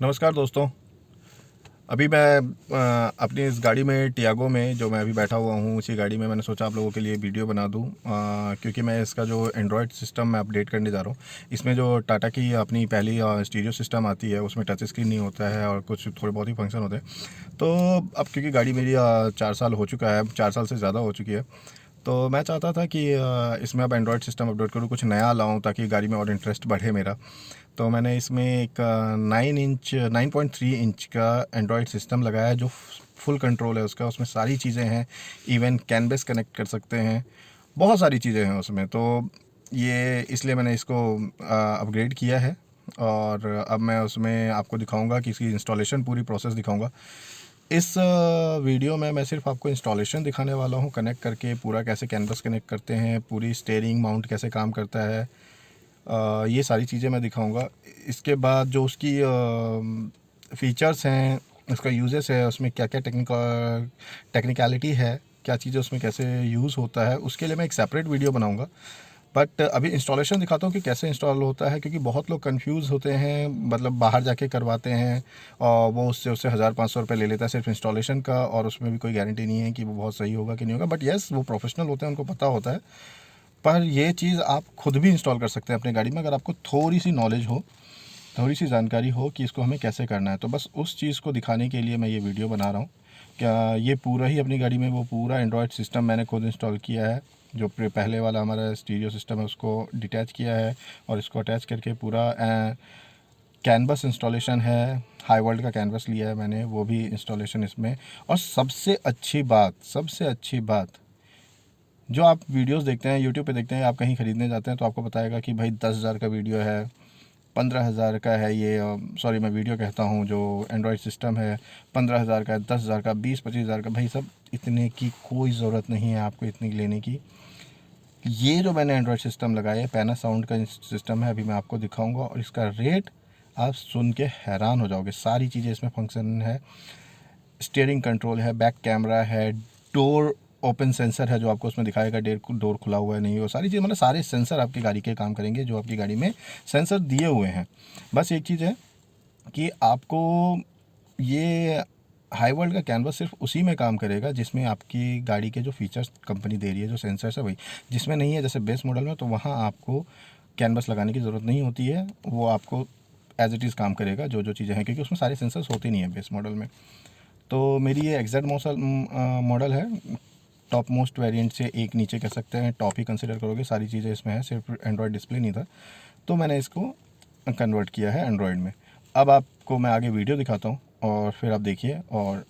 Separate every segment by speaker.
Speaker 1: नमस्कार दोस्तों। अभी मैं अपनी इस गाड़ी में टियागो में जो मैं अभी बैठा हुआ हूँ उसी गाड़ी में मैंने सोचा आप लोगों के लिए वीडियो बना दूँ, क्योंकि मैं इसका जो एंड्रॉयड सिस्टम मैं अपडेट करने जा रहा हूँ। इसमें जो टाटा की अपनी पहली स्टीरियो सिस्टम आती है उसमें टच स्क्रीन नहीं होता है और कुछ थोड़े बहुत ही फंक्शन होते हैं। तो अब क्योंकि गाड़ी मेरी 4 साल हो चुका है, 4 साल से ज़्यादा हो चुकी है, तो मैं चाहता था कि इसमें अब एंड्रॉयड सिस्टम अपडेट करूँ, कुछ नया लाऊं ताकि गाड़ी में और इंटरेस्ट बढ़े मेरा। तो मैंने इसमें एक 9.3 इंच का एंड्रॉयड सिस्टम लगाया है जो फुल कंट्रोल है उसका। उसमें सारी चीज़ें हैं, इवन कैनवस कनेक्ट कर सकते हैं, बहुत सारी चीज़ें हैं उसमें। तो ये इसलिए मैंने इसको अपग्रेड किया है और अब मैं उसमें आपको दिखाऊंगा कि इसकी इंस्टॉलेशन पूरी प्रोसेस दिखाऊंगा। इस वीडियो में मैं सिर्फ आपको इंस्टॉलेशन दिखाने वाला हूँ, कनेक्ट करके पूरा कैसे कैनवस कनेक्ट करते हैं, पूरी स्टीयरिंग माउंट कैसे काम करता है, ये सारी चीज़ें मैं दिखाऊंगा। इसके बाद जो उसकी फ़ीचर्स हैं, उसका यूजेस है, उसमें क्या क्या टेक्निकलिटी है, क्या चीज़ें उसमें कैसे यूज़ होता है, उसके लिए मैं एक सेपरेट वीडियो बनाऊंगा। बट अभी इंस्टॉलेशन दिखाता हूँ कि कैसे इंस्टॉल होता है, क्योंकि बहुत लोग कंफ्यूज होते हैं, मतलब बाहर जाके करवाते हैं और वो उससे 1,000-500 रुपये ले लेता है सिर्फ इंस्टॉलेशन का, और उसमें भी कोई गारंटी नहीं है कि वो बहुत सही होगा कि नहीं होगा। बट येस, वो प्रोफेशनल होते हैं, उनको पता होता है। पर ये चीज़ आप खुद भी इंस्टॉल कर सकते हैं अपनी गाड़ी में, अगर आपको थोड़ी सी नॉलेज हो, थोड़ी सी जानकारी हो कि इसको हमें कैसे करना है। तो बस उस चीज़ को दिखाने के लिए मैं ये वीडियो बना रहा हूँ। क्या ये पूरा ही अपनी गाड़ी में वो पूरा एंड्रॉयड सिस्टम मैंने खुद इंस्टॉल किया है। जो पहले वाला हमारा स्टीरियो सिस्टम है उसको डिटैच किया है और इसको अटैच करके पूरा कैनवस इंस्टॉलेशन है, हाई वर्ल्ड का कैनवस लिया है मैंने, वो भी इंस्टॉलेशन इसमें। और सबसे अच्छी बात, जो आप वीडियोस देखते हैं यूट्यूब पे देखते हैं, आप कहीं ख़रीदने जाते हैं तो आपको बताएगा कि भाई 10,000 का वीडियो है, 15,000 का है ये, सॉरी मैं वीडियो कहता हूँ, जो एंड्रॉयड सिस्टम है 15,000 का है, 10,000 का, 20-25,000 का। भाई सब इतने की कोई ज़रूरत नहीं है आपको, इतनी लेने की। ये जो मैंने एंड्रॉयड सिस्टम लगाया है पैनासाउंड का सिस्टम है, अभी मैं आपको दिखाऊंगा और इसका रेट आप सुन के हैरान हो जाओगे। सारी चीज़ें इसमें फंक्शन है, स्टीयरिंग कंट्रोल है, बैक कैमरा है, डोर ओपन सेंसर है जो आपको उसमें दिखाएगा डोर खुला हुआ है नहीं, वो सारी चीज़, मतलब सारे सेंसर आपकी गाड़ी के काम करेंगे जो आपकी गाड़ी में सेंसर दिए हुए हैं। बस एक चीज़ है कि आपको ये हाई वर्ल्ड का कैनवस सिर्फ उसी में काम करेगा जिसमें आपकी गाड़ी के जो फीचर्स कंपनी दे रही है, जो सेंसर्स है वही। जिसमें नहीं है, जैसे बेस मॉडल में, तो वहाँ आपको कैनवस लगाने की ज़रूरत नहीं होती है, वो आपको एज इट इज़ काम करेगा जो जो चीज़ें हैं, क्योंकि उसमें सारे सेंसर्स होते नहीं है बेस मॉडल में। तो मेरी ये एग्जैक्ट मॉडल है, टॉप मोस्ट वेरिएंट से एक नीचे कह सकते हैं, टॉप ही कंसिडर करोगे, सारी चीज़ें इसमें है, सिर्फ एंड्रॉयड डिस्प्ले नहीं था। तो मैंने इसको कन्वर्ट किया है एंड्रॉयड में। अब आपको मैं आगे वीडियो दिखाता हूँ और फिर आप देखिए और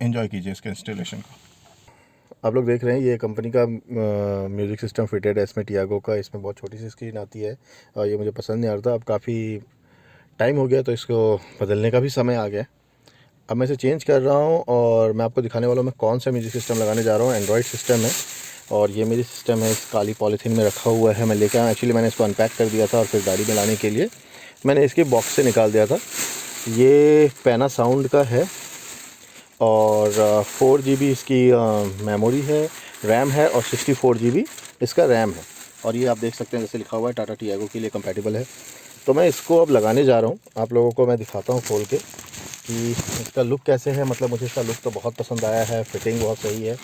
Speaker 1: एंजॉय कीजिए इसके इंस्टॉलेशन को। आप लोग देख रहे हैं ये कंपनी का म्यूज़िक सिस्टम फिटेड है इसमें, टियागो का। इसमें बहुत छोटी सी स्क्रीन आती है और ये मुझे पसंद नहीं आ रहा था। अब काफ़ी टाइम हो गया तो इसको बदलने का भी समय आ गया। अब मैं इसे चेंज कर रहा हूँ और मैं आपको दिखाने वाला हूँ मैं कौन सा म्यूज़िक सिस्टम लगाने जा रहा हूँ। एंड्रॉयड सिस्टम है और ये मेरी सिस्टम है, इस काली पॉलीथीन में रखा हुआ है, मैं लेकर आया। एक्चुअली मैंने इसको अनपैक कर दिया था और फिर गाड़ी में लाने के लिए मैंने इसके बॉक्स से निकाल दिया था। ये पैनासाउंड का है और 4 GB इसकी मेमोरी है, रैम है, और 64 GB इसका रैम है। और ये आप देख सकते हैं जैसे लिखा हुआ है टाटा टियागो के लिए कंपैटिबल है। तो मैं इसको अब लगाने जा रहा हूँ, आप लोगों को मैं दिखाता हूँ खोल के कि इसका लुक कैसे है। मतलब मुझे इसका लुक तो बहुत पसंद आया है, फिटिंग बहुत सही है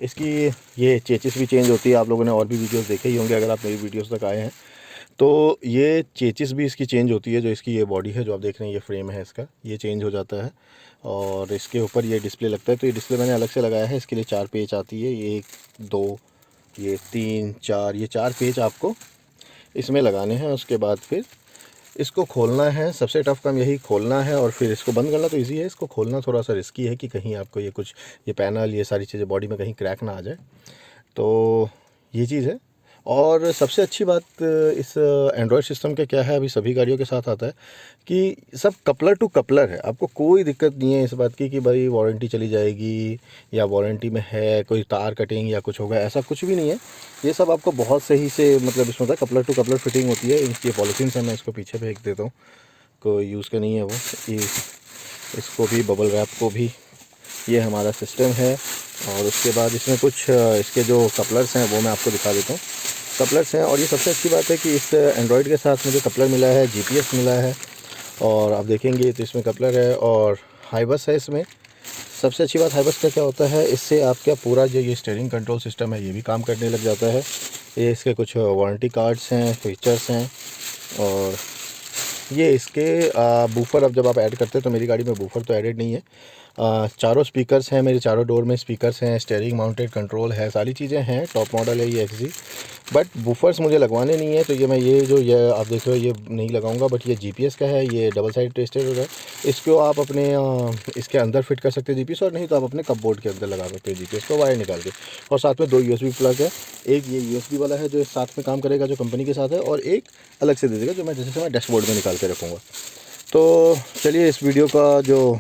Speaker 1: इसकी। ये चेचिस भी चेंज होती है, आप लोगों ने और भी वीडियोस देखे ही होंगे अगर आप मेरी वीडियोस तक आए हैं। तो ये चेचिस भी इसकी चेंज होती है, जो इसकी ये बॉडी है जो आप देख रहे हैं, ये फ्रेम है इसका, ये चेंज हो जाता है और इसके ऊपर ये डिस्प्ले लगता है। तो ये डिस्प्ले मैंने अलग से लगाया है, इसके लिए 4 पेच आती है, ये 1 2 ये 3 4, ये 4 पेच आपको इसमें लगाने हैं। उसके बाद फिर इसको खोलना है, सबसे टफ काम यही खोलना है, और फिर इसको बंद करना तो इजी है, इसको खोलना थोड़ा सा रिस्की है कि कहीं आपको ये कुछ, ये पैनल, ये सारी चीज़ें बॉडी में कहीं क्रैक ना आ जाए। तो ये चीज़ है। और सबसे अच्छी बात इस एंड्रॉयड सिस्टम का क्या है, अभी सभी गाड़ियों के साथ आता है कि सब कपलर टू कपलर है। आपको कोई दिक्कत नहीं है इस बात की कि भाई वारंटी चली जाएगी या वारंटी में है कोई तार कटिंग या कुछ होगा, ऐसा कुछ भी नहीं है। ये सब आपको बहुत सही से, मतलब इसमें होता है कपलर टू कपलर फिटिंग होती है। ये पॉलीथीन से मैं इसको पीछे फेंक देता हूँ, कोई यूज़ का नहीं है वो। ये इसको भी, बबल रैप को भी, ये हमारा सिस्टम है। और उसके बाद इसमें कुछ इसके जो कपलर्स हैं वो मैं आपको दिखा देता हूँ। कपलर्स हैं, और ये सबसे अच्छी बात है कि इस एंड्रॉयड के साथ मुझे कपलर मिला है, GPS मिला है, और आप देखेंगे तो इसमें कपलर है और हाईबस है इसमें। सबसे अच्छी बात हाईबस का क्या होता है, इससे आपका पूरा जो ये स्टीयरिंग कंट्रोल सिस्टम है ये भी काम करने लग जाता है। ये इसके कुछ वारंटी कार्ड्स हैं, फीचर्स हैं। और ये इसके बूफर अब जब आप ऐड करते हैं, तो मेरी गाड़ी में बूफर तो एडेड नहीं है। चारों स्पीकर्स हैं, मेरे चारों डोर में स्पीकर्स हैं, स्टीयरिंग माउंटेड कंट्रोल है, सारी चीज़ें हैं। टॉप मॉडल है ये XG, बट बूफर्स मुझे लगवाने नहीं है। तो ये मैं ये आप देख रहे हो ये नहीं लगाऊंगा। बट ये GPS का है, ये डबल साइड ट्विस्टेड होता है। इसको आप अपने इसके अंदर फिट कर सकते हैं GPS, और नहीं तो आप अपने कपबोर्ड के अंदर लगा सकते हैं GPS को वायर निकाल के। और साथ में 2 USB प्लग है। एक ये USB वाला है जो साथ में काम करेगा, जो कंपनी के साथ है, और एक अलग से दे देगा जो मैं जैसे मैं डैशबोर्ड में निकाल के रखूँगा। तो चलिए इस वीडियो का जो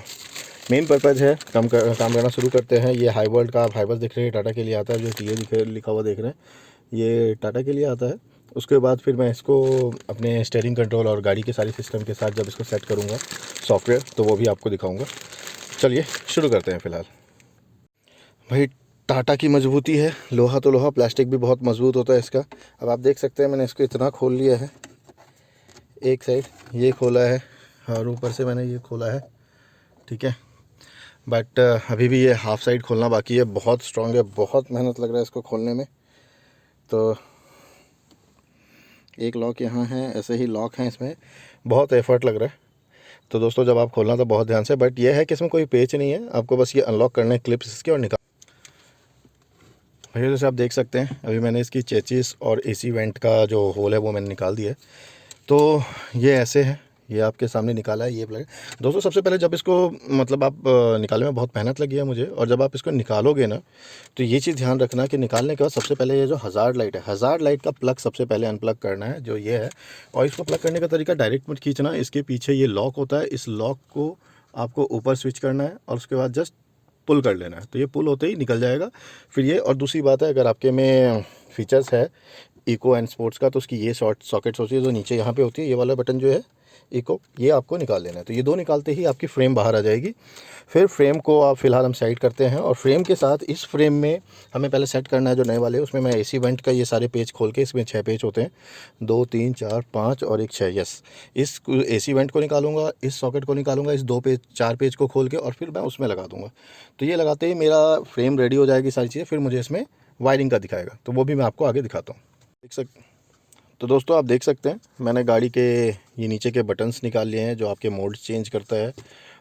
Speaker 1: मेन पर्पज़ है काम करना शुरू करते हैं। ये हाई वर्ल्ड का आप हाईबस देख रहे हैं, टाटा के लिए आता है। जो TA लिखा हुआ देख रहे हैं, ये टाटा के लिए आता है। उसके बाद फिर मैं इसको अपने स्टीयरिंग कंट्रोल और गाड़ी के सारे सिस्टम के साथ जब इसको सेट करूँगा सॉफ्टवेयर, तो वो भी आपको दिखाऊँगा। चलिए शुरू करते हैं। फ़िलहाल भाई टाटा की मजबूती है, लोहा तो लोहा, प्लास्टिक भी बहुत मजबूत होता है इसका। अब आप देख सकते हैं मैंने इसको इतना खोल लिया है, एक साइड ये खोला है और ऊपर से मैंने ये खोला है, ठीक है। बट अभी भी ये हाफ साइड खोलना बाकी है। बहुत स्ट्रॉन्ग है, बहुत मेहनत लग रहा है इसको खोलने में। तो एक लॉक यहाँ है, ऐसे ही लॉक हैं, इसमें बहुत एफर्ट लग रहा है। तो दोस्तों जब आप खोलना तो बहुत ध्यान से। बट ये है कि इसमें कोई पेच नहीं है, आपको बस ये अनलॉक करने क्लिप्स इसके और निकाल। भैया जैसे आप देख सकते हैं अभी मैंने इसकी चेचिस और AC वेंट का जो होल है वो मैंने निकाल दिया है। तो ये ऐसे है, ये आपके सामने निकाला है ये प्लग। दोस्तों सबसे पहले जब इसको मतलब आप निकालने में बहुत मेहनत लगी है मुझे, और जब आप इसको निकालोगे ना, तो ये चीज़ ध्यान रखना कि निकालने के बाद सबसे पहले ये जो हज़ार्ड लाइट है, हज़ार्ड लाइट का प्लग सबसे पहले अनप्लग करना है, जो ये है। और इसको प्लग करने का तरीका डायरेक्ट मत खींचना, इसके पीछे ये लॉक होता है, इस लॉक को आपको ऊपर स्विच करना है और उसके बाद जस्ट पुल कर लेना है। तो ये पुल होते ही निकल जाएगा फिर ये। और दूसरी बात है, अगर आपके में फीचर्स है इको एंड स्पोर्ट्स का, तो उसकी ये शॉर्ट सॉकेट्स होती है जो नीचे यहाँ पे होती है, ये वाला बटन जो है इको, ये आपको निकाल लेना है। तो ये दो निकालते ही आपकी फ्रेम बाहर आ जाएगी। फिर फ्रेम को आप फिलहाल हम साइड करते हैं, और फ्रेम के साथ इस फ्रेम में हमें पहले सेट करना है जो नए वाले, उसमें मैं AC वेंट का ये सारे पेज खोल के, इसमें 6 पेज होते हैं, 2 3 4 5 और एक 6, यस। इस AC वेंट को निकालूंगा, इस सॉकेट को निकालूंगा, इस 2 पेज 4 पेज को खोल के, और फिर मैं उसमें लगा दूंगा। तो ये लगाते ही मेरा फ्रेम रेडी हो जाएगी सारी चीज़ें। फिर मुझे इसमें वायरिंग का दिखाएगा, तो वो भी मैं आपको आगे दिखाता हूँ। देख सकते तो दोस्तों आप देख सकते हैं मैंने गाड़ी के ये नीचे के बटन्स निकाल लिए हैं जो आपके मोड चेंज करता है।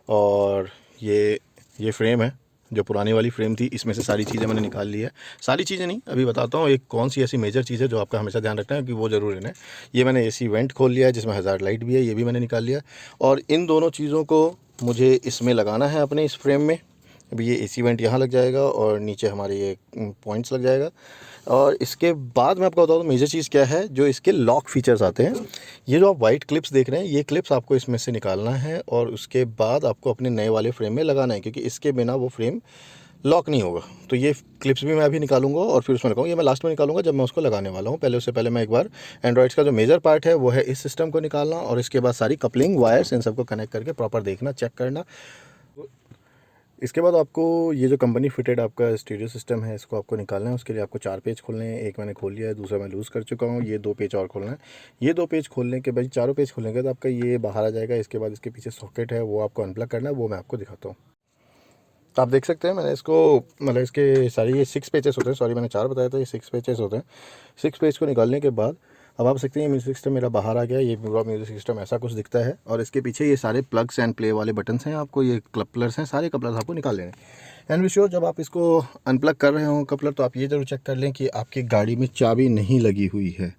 Speaker 1: और ये फ्रेम है, जो पुरानी वाली फ्रेम थी, इसमें से सारी चीज़ें मैंने निकाल ली है। सारी चीज़ें नहीं, अभी बताता हूँ एक कौन सी ऐसी मेजर चीज़ है जो आपका हमेशा ध्यान रखना है कि वो ज़रूर है। ये मैंने AC वेंट खोल लिया है जिसमें हज़ार्ड लाइट भी है, ये भी मैंने निकाल लिया। और इन दोनों चीज़ों को मुझे इसमें लगाना है अपने इस फ्रेम में। अभी ये AC वेंट यहाँ लग जाएगा और नीचे हमारे ये पॉइंट्स लग जाएगा। और इसके बाद मैं आपको बताऊँ तो मेजर चीज़ क्या है, जो इसके लॉक फीचर्स आते हैं। ये जो आप वाइट क्लिप्स देख रहे हैं, ये क्लिप्स आपको इसमें से निकालना है और उसके बाद आपको अपने नए वाले फ्रेम में लगाना है, क्योंकि इसके बिना वो फ्रेम लॉक नहीं होगा। तो ये क्लिप्स भी मैं अभी निकालूंगा और फिर उसमें लगाऊंगा। ये मैं लास्ट में निकालूंगा जब मैं उसको लगाने वाला हूँ। पहले उससे पहले मैं एक बार एंड्रॉइड्स का जो मेजर पार्ट है वो है इस सिस्टम को निकालना, और इसके बाद सारी कपलिंग वायर्स इन सबको कनेक्ट करके प्रॉपर देखना, चेक करना। इसके बाद आपको ये जो कंपनी फिटेड आपका स्टीरियो सिस्टम है, इसको आपको निकालना है। उसके लिए आपको 4 पेज खोलने हैं। एक मैंने खोल लिया है, दूसरा मैं लूज़ कर चुका हूँ। ये 2 पेज और खोलना है। ये 2 पेज खोलने के बाद, चारों पेज खोलने के बाद आपका ये बाहर आ जाएगा। इसके बाद इसके पीछे सॉकेट है, वो आपको अनप्लग करना है, वो मैं आपको दिखाता हूँ। तो आप देख सकते हैं मैंने इसको मतलब इसके सारे ये 6 पेजेस होते हैं, सॉरी मैंने 4 बताया था, ये 6 पेजेस होते हैं। 6 पेज को निकालने के बाद अब आप सकते हैं म्यूज़िक सिस्टम मेरा बाहर आ गया। ये पूरा म्यूज़िक सिस्टम ऐसा कुछ दिखता है, और इसके पीछे ये सारे प्लग्स एंड प्ले वाले बटन्स हैं। आपको ये कपलर्स हैं, सारे कपलर्स आपको निकाल लेने हैं। एंड बी श्योर जब आप इसको अनप्लग कर रहे हो कपलर, तो आप ये ज़रूर चेक कर लें कि आपकी गाड़ी में चाबी नहीं लगी हुई है,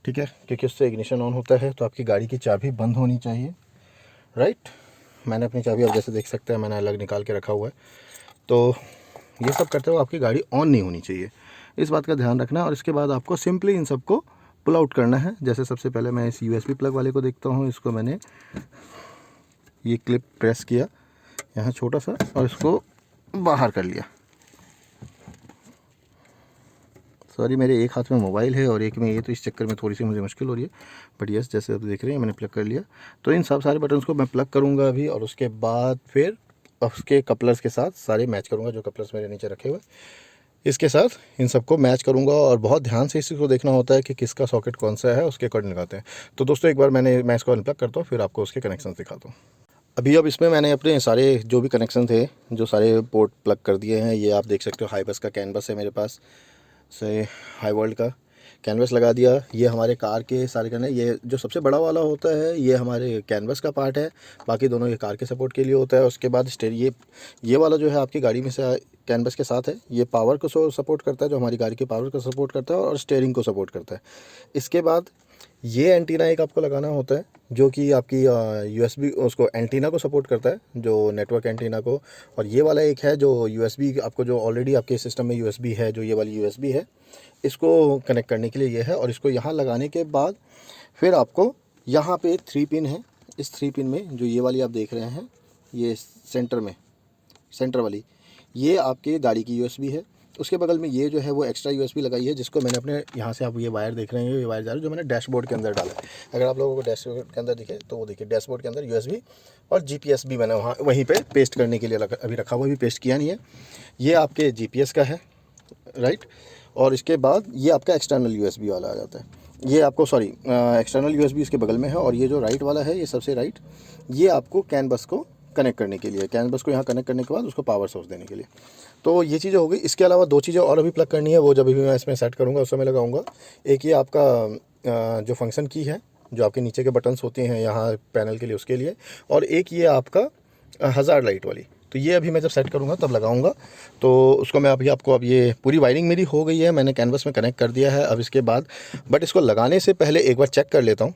Speaker 1: ठीक है, क्योंकि उससे इग्निशन ऑन होता है। तो आपकी गाड़ी की चाबी बंद होनी चाहिए, राइट। मैंने अपनी चाबी आप जैसे देख सकते हैं मैंने अलग निकाल के रखा हुआ है। तो ये सब करते हुए आपकी गाड़ी ऑन नहीं होनी चाहिए, इस बात का ध्यान रखना है। और इसके बाद आपको सिंपली इन सबको पुल आउट करना है। जैसे सबसे पहले मैं इस USB प्लग वाले को देखता हूँ। इसको मैंने ये क्लिप प्रेस किया यहाँ छोटा सा, और इसको बाहर कर लिया। सॉरी मेरे एक हाथ में मोबाइल है और एक में ये, तो इस चक्कर में थोड़ी सी मुझे मुश्किल हो रही है। बट यस, जैसे आप देख रहे हैं मैंने प्लग कर लिया। तो इन सब सारे बटन्स को मैं प्लग करूँगा अभी, और उसके बाद फिर उसके कपलर्स के साथ सारे मैच करूँगा, जो कपलर्स मेरे नीचे रखे हुए। इसके साथ इन सबको मैच करूँगा और बहुत ध्यान से इसको देखना होता है कि किसका सॉकेट कौन सा है, उसके अकॉर्डिंग लगाते हैं। तो दोस्तों एक बार मैं इसको अनप्लग करता हूँ, फिर आपको उसके कनेक्शन दिखाता हूँ। अब इसमें मैंने अपने सारे जो भी कनेक्शन थे, जो सारे पोर्ट प्लग कर दिए हैं। ये आप देख सकते हो हाई बस का कैन बस है मेरे पास से, हाई वर्ल्ड का कैनवस लगा दिया। ये हमारे कार के सारे करने, ये जो सबसे बड़ा वाला होता है ये हमारे कैनवस का पार्ट है, बाकी दोनों ये कार के सपोर्ट के लिए होता है। उसके बाद ये वाला जो है आपकी गाड़ी में से कैनवस के साथ है, ये पावर को सपोर्ट करता है, जो हमारी गाड़ी की पावर को सपोर्ट करता है और स्टीयरिंग को सपोर्ट करता है। इसके बाद ये एंटीना एक आपको लगाना होता है, जो कि आपकी यूएसबी उसको एंटीना को सपोर्ट करता है, जो नेटवर्क एंटीना को। और ये वाला एक है जो यूएसबी आपको, जो ऑलरेडी आपके सिस्टम में यूएसबी है, जो ये वाली यूएसबी है, इसको कनेक्ट करने के लिए ये है। और इसको यहाँ लगाने के बाद फिर आपको यहाँ पे 3 पिन है। इस 3 पिन में जो ये वाली आप देख रहे हैं, ये सेंटर वाली, ये आपके गाड़ी की यूएसबी है। उसके बगल में ये जो है वो एक्स्ट्रा यूएसबी लगाई है, जिसको मैंने अपने यहाँ से, आप ये वायर देख रहे हैं, ये वायर जा रहा है जो मैंने डैशबोर्ड के अंदर डाला है। अगर आप लोगों को डैशबोर्ड के अंदर दिखे तो वो देखिए, डैशबोर्ड के अंदर यूएसबी और जीपीएस भी मैंने वहीं पे पेस्ट करने के लिए अभी रखा हुआ, भी पेस्ट किया नहीं है। ये आपके जीपीएस का है, राइट। और इसके बाद ये आपका एक्सटर्नल यूएसबी वाला आ जाता है। ये आपको एक्सटर्नल यूएसबी इसके बगल में है। और ये जो राइट वाला है, ये सबसे राइट, ये आपको कैन बस को कनेक्ट करने के लिए, कैन बस को यहाँ कनेक्ट करने के बाद उसको पावर सोर्स देने के लिए। तो ये चीज़ें हो गई। इसके अलावा 2 चीज़ें और अभी प्लग करनी है, वो जब भी मैं इसमें सेट करूँगा उस समय लगाऊंगा। एक ये आपका जो फंक्शन की है, जो आपके नीचे के बटन्स होते हैं यहाँ पैनल के लिए, उसके लिए। और एक ये आपका हज़ार्ड लाइट वाली, तो ये अभी मैं जब सेट करूँगा तब लगाऊंगा। तो उसको मैं अभी आपको, अब ये पूरी वायरिंग मेरी हो गई है, मैंने कैनवस में कनेक्ट कर दिया है। अब इसके बाद बट इसको लगाने से पहले एक बार चेक कर लेता हूँ।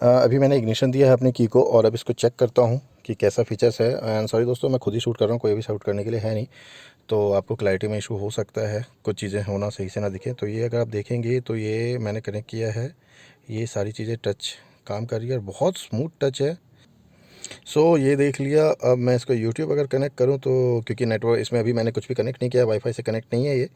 Speaker 1: अभी मैंने इग्निशन दिया है अपने की को, और अब इसको चेक करता हूँ कि कैसा फीचर्स है। एंड सॉरी दोस्तों, मैं खुद ही शूट कर रहा हूँ, कोई भी शूट करने के लिए है नहीं, तो आपको क्लैरिटी में इशू हो सकता है, कुछ चीज़ें होना सही से ना दिखे। तो ये अगर आप देखेंगे तो ये मैंने कनेक्ट किया है, ये सारी चीज़ें टच काम कर रही है और बहुत स्मूथ टच है। सो ये देख लिया। अब मैं इसको यूट्यूब अगर कनेक्ट करूँ तो, क्योंकि नेटवर्क इसमें अभी मैंने कुछ भी कनेक्ट नहीं किया, वाईफाई से कनेक्ट नहीं है ये,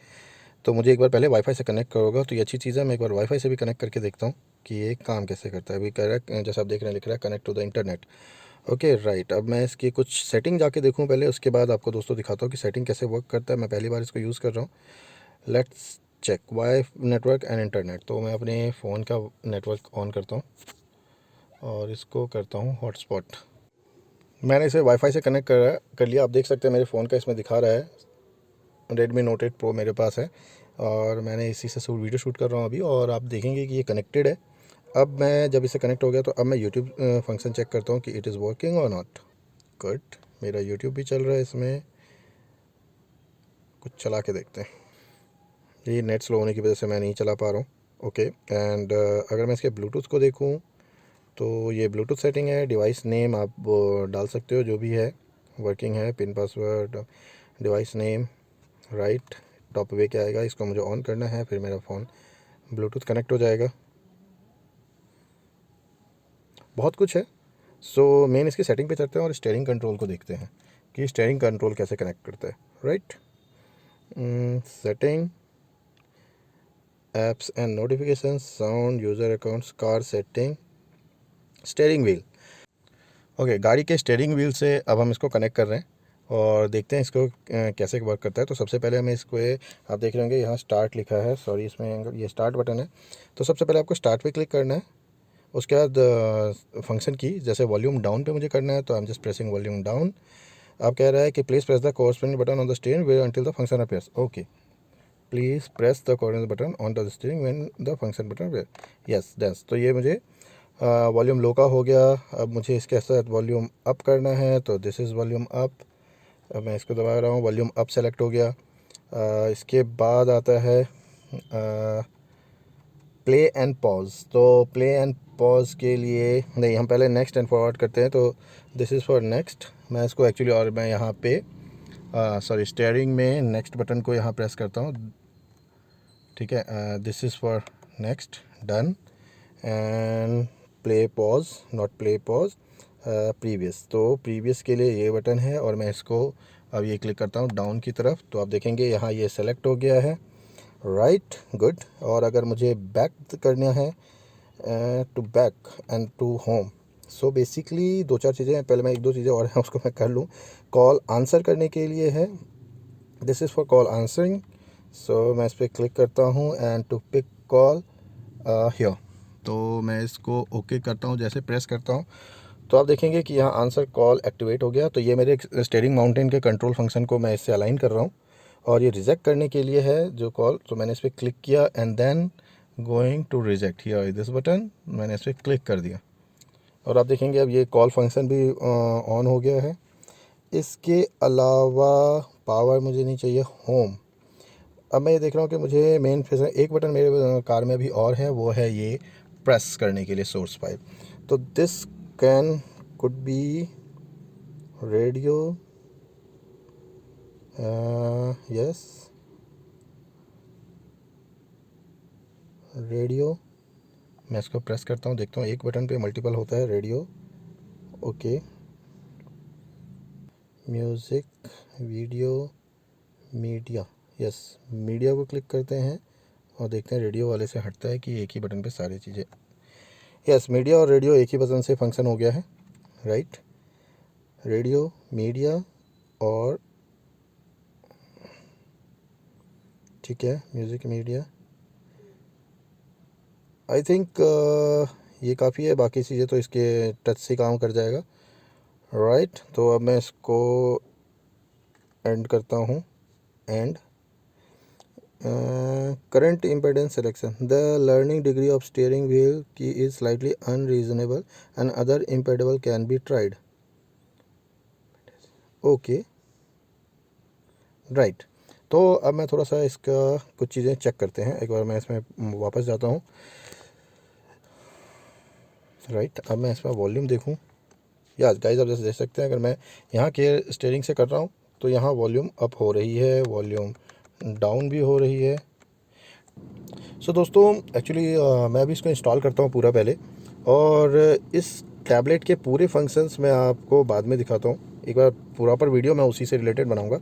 Speaker 1: तो मुझे एक बार पहले वाईफाई से कनेक्ट करोगा तो ये अच्छी चीज़ है। मैं एक बार वाईफाई से भी कनेक्ट करके देखता हूँ कि ये काम कैसे करता है। अभी कह रहा है, जैसा आप देख रहे हैं, लिख रहा है connect to the internet. Okay right. अब मैं इसकी कुछ सेटिंग जाके देखूँ पहले, उसके बाद आपको दोस्तों दिखाता हूँ कि सेटिंग कैसे वर्क करता है। मैं पहली बार इसको यूज़ कर रहा हूँ। Let's check Wi network and internet. तो मैं अपने फ़ोन का नेटवर्क ऑन करता हूँ और इसको करता हूँ हॉटस्पॉट। मैंने इसे वाईफाई से कनेक्ट कर लिया। आप देख सकते हैं मेरे फ़ोन का इसमें दिखा रहा है Redmi Note 8 Pro मेरे पास है, और मैंने इसी से वीडियो शूट कर रहा हूँ अभी, और आप देखेंगे कि ये कनेक्टेड है। अब मैं जब इसे कनेक्ट हो गया तो अब मैं यूट्यूब फंक्शन चेक करता हूँ कि इट इज़ वर्किंग और नॉट। गुड, मेरा यूट्यूब भी चल रहा है इसमें। कुछ चला के देखते हैं। ये नेट स्लो होने की वजह से मैं नहीं चला पा रहा हूँ। ओके। एंड अगर मैं इसके ब्लूटूथ को देखूँ तो ये ब्लूटूथ सेटिंग है, डिवाइस नेम आप डाल सकते हो जो भी है, वर्किंग है, pin password, device name, right. Top वे क्या आएगा, इसको मुझे ऑन करना है, फिर मेरा फ़ोन ब्लूटूथ कनेक्ट हो जाएगा। बहुत कुछ है। सो मेन इसकी सेटिंग पे चलते हैं और स्टीयरिंग कंट्रोल को देखते हैं कि स्टीयरिंग कंट्रोल कैसे कनेक्ट करता है, right. Setting, apps and notification, sound, user accounts, car setting, steering wheel. Okay, गाड़ी के स्टीयरिंग व्हील से अब हम इसको कनेक्ट कर रहे हैं और देखते हैं इसको कैसे वर्क करता है। तो सबसे पहले हमें इसको, आप देख रहे होंगे यहाँ स्टार्ट लिखा है, सॉरी इसमें ये स्टार्ट बटन है। तो सबसे पहले आपको स्टार्ट पे क्लिक करना है। उसके बाद फंक्शन की, जैसे वॉल्यूम डाउन पे मुझे करना है, तो I am just pressing volume down. अब कह रहा है कि please press the corresponding button on the steering wheel until the function appears. Okay, please press the corresponding button on the steering when the function button appear. Yes that's. तो ये मुझे volume low का हो गया। अब मुझे इसके साथ वॉल्यूम अप करना है, तो दिस इज़ वॉल्यूम अप। अब मैं इसको दबा रहा हूँ, वॉल्यूम अप सेलेक्ट हो गया। इसके बाद आता है प्ले एंड पॉज। तो प्ले एंड पॉज के लिए नहीं, हम पहले नेक्स्ट एंड फॉरवर्ड करते हैं। तो दिस इज़ फॉर नेक्स्ट। मैं इसको एक्चुअली, और मैं यहाँ पे सॉरी स्टीयरिंग में नेक्स्ट बटन को यहाँ प्रेस करता हूँ, ठीक है। This is for next, done. And play pause, not play pause, previous. तो प्रीवियस के लिए ये बटन है, और मैं इसको अब ये क्लिक करता हूँ डाउन की तरफ, तो आप देखेंगे यहाँ ये सेलेक्ट हो गया है, राइट, गुड। और अगर मुझे बैक करना है, to back and to home, so basically 2-4 चीज़ें हैं। पहले मैं 1-2 चीज़ें और हैं उसको मैं कर लूँ। कॉल आंसर करने के लिए है, this is for call answering. So मैं इस पर क्लिक करता हूँ and to pick call here. तो मैं इसको ओके करता हूँ, जैसे प्रेस करता हूँ तो आप देखेंगे कि यहाँ आंसर कॉल एक्टिवेट हो गया। तो ये मेरे स्टीयरिंग माउंटेन के कंट्रोल फंक्शन को मैं इससे अलाइन कर रहा हूँ, और ये रिजेक्ट करने के लिए है जो कॉल। तो मैंने इस पर क्लिक किया and then going to reject here this button, मैंने इस पर क्लिक कर दिया और आप देखेंगे अब ये कॉल फंक्शन भी ऑन हो गया है। इसके अलावा पावर मुझे नहीं चाहिए, होम। अब मैं ये देख रहा हूँ कि मुझे मेन एक बटन मेरे कार में अभी और है, वो है ये प्रेस करने के लिए सोर्स पाइप। तो this can could be radio, yes radio. मैं इसको प्रेस करता हूँ, देखता हूँ एक बटन पे मल्टीपल होता है radio, okay. Music, video, media, yes media को क्लिक करते हैं और देखते हैं रेडियो वाले से हटता है कि एक ही बटन पे सारी चीज़ें। यस मीडिया और रेडियो एक ही बटन से फंक्शन हो गया है, राइट। रेडियो, मीडिया और ठीक है म्यूज़िक, मीडिया। आई थिंक ये काफ़ी है, बाकी चीज़ें तो इसके टच से काम कर जाएगा, राइट। तो अब मैं इसको एंड करता हूँ, and current impedance selection, the learning degree of steering wheel key is slightly unreasonable and other impedable can be tried, okay, right। तो अब मैं थोड़ा सा इसका कुछ चीज़ें चेक करते हैं, एक बार मैं इसमें वापस जाता हूँ, राइट। अब मैं इसमें वॉल्यूम देखूँ, या गाइस आप जैसे देख सकते हैं अगर मैं यहाँ के स्टीयरिंग से कर रहा हूँ तो यहाँ वॉल्यूम अप हो रही है, वॉल्यूम डाउन भी हो रही है। सो दोस्तों एक्चुअली मैं अभी इसको इंस्टॉल करता हूँ पूरा पहले, और इस टैबलेट के पूरे फंक्शंस मैं आपको बाद में दिखाता हूँ। एक बार पूरा पर वीडियो मैं उसी से रिलेटेड बनाऊँगा।